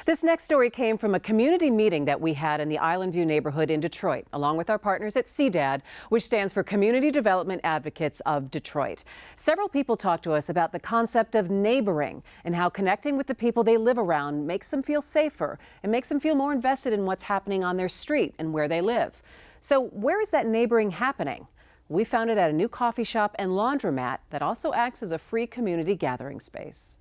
This next story came from a community meeting that we had in the Islandview neighborhood in Detroit, along with our partners at CDAD, which stands for Community Development Advocates of Detroit. Several people talked to us about the concept of neighboring and how connecting with the people they live around makes them feel safer and makes them feel more invested in what's happening on their street and where they live. So where is that neighboring happening? We found it at a new coffee shop and laundromat that also acts as a free community gathering space.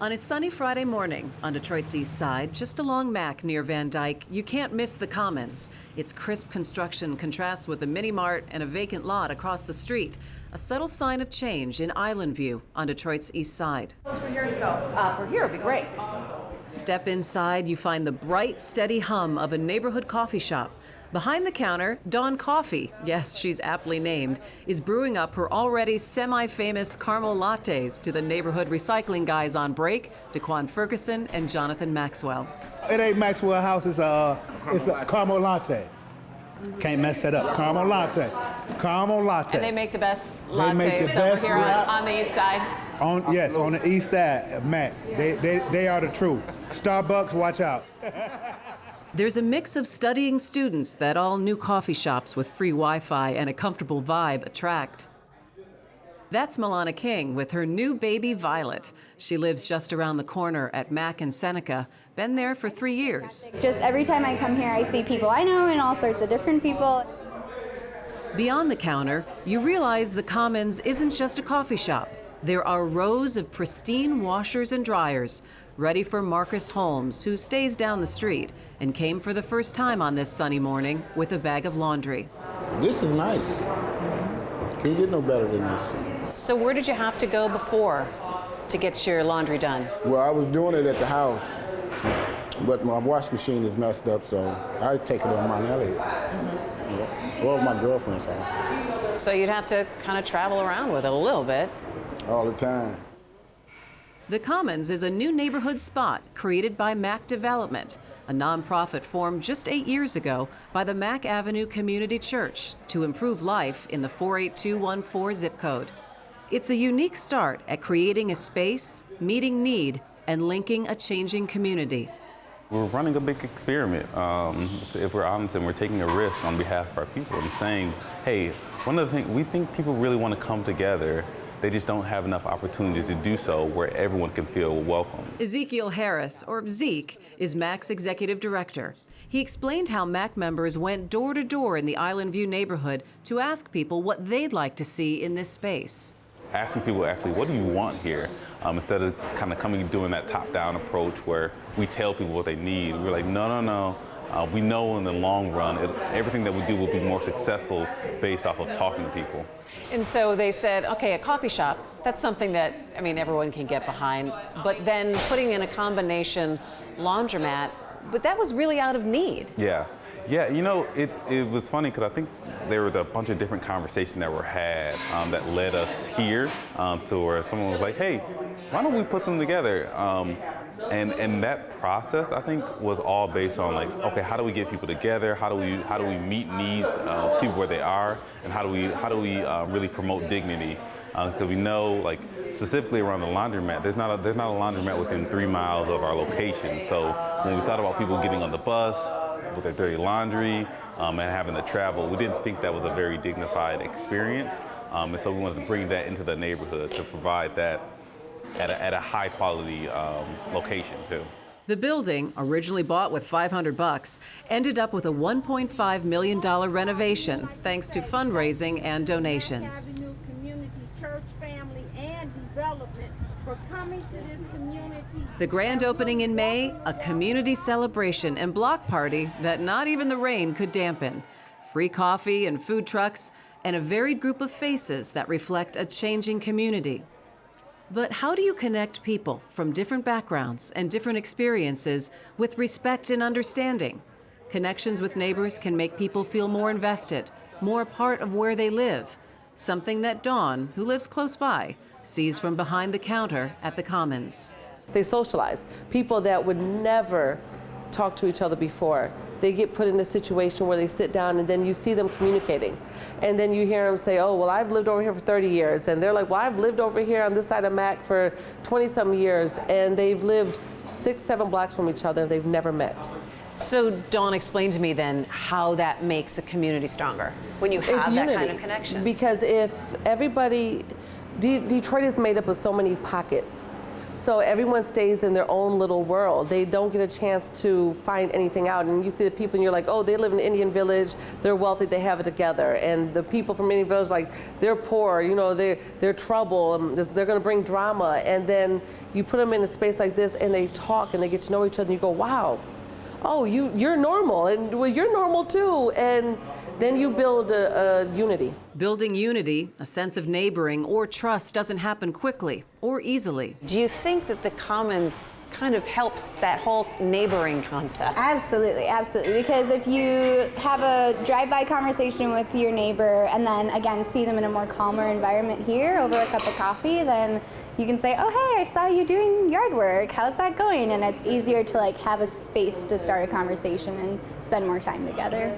On a sunny Friday morning on Detroit's east side, just along Mack near Van Dyke, you can't miss the Commons. Its crisp construction contrasts with the mini-mart and a vacant lot across the street, a subtle sign of change in Islandview on Detroit's east side. For here to go. For here would be great. Step inside, you find the bright, steady hum of a neighborhood coffee shop. Behind the counter, Dawn Coffee, yes, she's aptly named, is brewing up her already semi-famous caramel lattes to the neighborhood recycling guys on break, DeQuan Ferguson and Jonathan Maxwell. It ain't Maxwell House, it's a caramel latte. Can't mess that up. Caramel latte. Caramel latte. And they make the best lattes over here on the east side. Yes, on the east side, Matt. They are the truth. Starbucks, watch out. There's a mix of studying students that all new coffee shops with free Wi-Fi and a comfortable vibe attract. That's Milana King with her new baby Violet. She lives just around the corner at Mack and Seneca. Been there for 3 years. Just every time I come here, I see people I know and all sorts of different people. Beyond the counter, you realize the Commons isn't just a coffee shop. There are rows of pristine washers and dryers, ready for Marcus Holmes, who stays down the street and came for the first time on this sunny morning with a bag of laundry. This is nice. Can't get no better than this. So where did you have to go before to get your laundry done? Well, I was doing it at the house, but my wash machine is messed up, so I take it on my alley. Or my girlfriend's house. So you'd have to kind of travel around with it a little bit. All the time. The Commons is a new neighborhood spot created by Mack Development, a nonprofit formed just 8 years ago by the Mack Avenue Community Church to improve life in the 48214 zip code. It's a unique start at creating a space, meeting need, and linking a changing community. We're running a big experiment. If we're honest, and we're taking a risk on behalf of our people and saying, hey, one of the things, we think people really want to come together. They just don't have enough opportunities to do so where everyone can feel welcome. Ezekiel Harris, or Zeke, is Mack's executive director. He explained how Mack members went door to door in the Islandview neighborhood to ask people what they'd like to see in this space. Asking people actually, what do you want here? Instead of kind of coming doing that top-down approach where we tell people what they need. We're like, no. We know in the long run, everything that we do will be more successful based off of talking to people. And so they said, okay, a coffee shop, that's something that, I mean, everyone can get behind. But then putting in a combination laundromat, but that was really out of need. Yeah, you know, it was funny because I think there was a bunch of different conversations that were had that led us here to where someone was like, hey, why don't we put them together? And that process, I think, was all based on like, okay, how do we get people together? How do we meet needs of people where they are? And how do we really promote dignity? Because we know, like, specifically around the laundromat, there's not a laundromat within 3 miles of our location. So when we thought about people getting on the bus with their dirty laundry and having to travel, we didn't think that was a very dignified experience. And so we wanted to bring that into the neighborhood to provide that at a high quality location too. The building, originally bought with $500, ended up with a $1.5 million renovation thanks to fundraising and donations. Community church family and development for coming to this community. The grand opening in May, a community celebration and block party that not even the rain could dampen. Free coffee and food trucks, and a varied group of faces that reflect a changing community. But how do you connect people from different backgrounds and different experiences with respect and understanding? Connections with neighbors can make people feel more invested, more a part of where they live, something that Dawn, who lives close by, sees from behind the counter at the Commons. They socialize. People that would never talked to each other before. They get put in a situation where they sit down and then you see them communicating. And then you hear them say, oh, well, I've lived over here for 30 years. And they're like, well, I've lived over here on this side of Mac for 20-some years. And they've lived 6, 7 blocks from each other. They've never met. So Dawn, explain to me then how that makes a community stronger when you have that kind of connection. Because if everybody, Detroit is made up of so many pockets. So everyone stays in their own little world. They don't get a chance to find anything out. And you see the people and you're like, oh, they live in an Indian village, they're wealthy, they have it together. And the people from Indian village, like, they're poor, you know, they're trouble, they're gonna bring drama. And then you put them in a space like this and they talk and they get to know each other and you go, wow, oh, you're normal, and well, you're normal too. And then you build a unity. Building unity, a sense of neighboring or trust doesn't happen quickly or easily. Do you think that the Commons kind of helps that whole neighboring concept? Absolutely, absolutely. Because if you have a drive-by conversation with your neighbor and then again see them in a more calmer environment here over a cup of coffee, then you can say, oh, hey, I saw you doing yard work. How's that going? And it's easier to like have a space to start a conversation and spend more time together.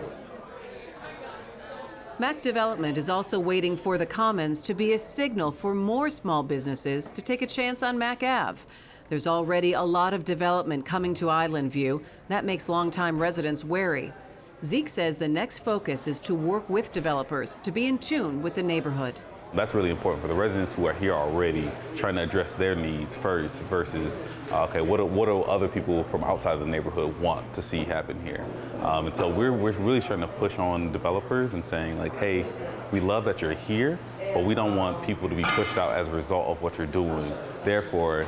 Mac Development is also waiting for the Commons to be a signal for more small businesses to take a chance on Mac Ave. There's already a lot of development coming to Islandview. That makes longtime residents wary. Zeke says the next focus is to work with developers to be in tune with the neighborhood. That's really important for the residents who are here already, trying to address their needs first versus, okay, what do other people from outside of the neighborhood want to see happen here? And so we're really trying to push on developers and saying like, hey, we love that you're here, but we don't want people to be pushed out as a result of what you're doing. Therefore,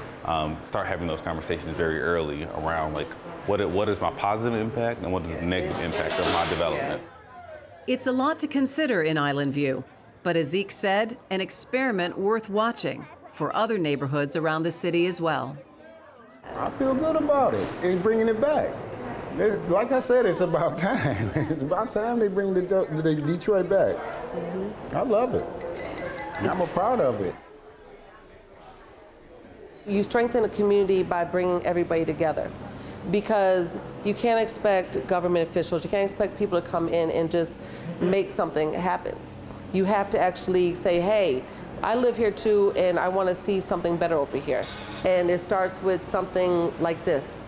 start having those conversations very early around like, what is my positive impact and what is the negative impact of my development? It's a lot to consider in Islandview. But as Zeke said, an experiment worth watching for other neighborhoods around the city as well. I feel good about it. It's bringing it back. Like I said, it's about time. It's about time they bring the Detroit back. I love it. I'm proud of it. You strengthen a community by bringing everybody together, because you can't expect government officials, you can't expect people to come in and just make something happen. You have to actually say, hey, I live here too, and I want to see something better over here. And it starts with something like this.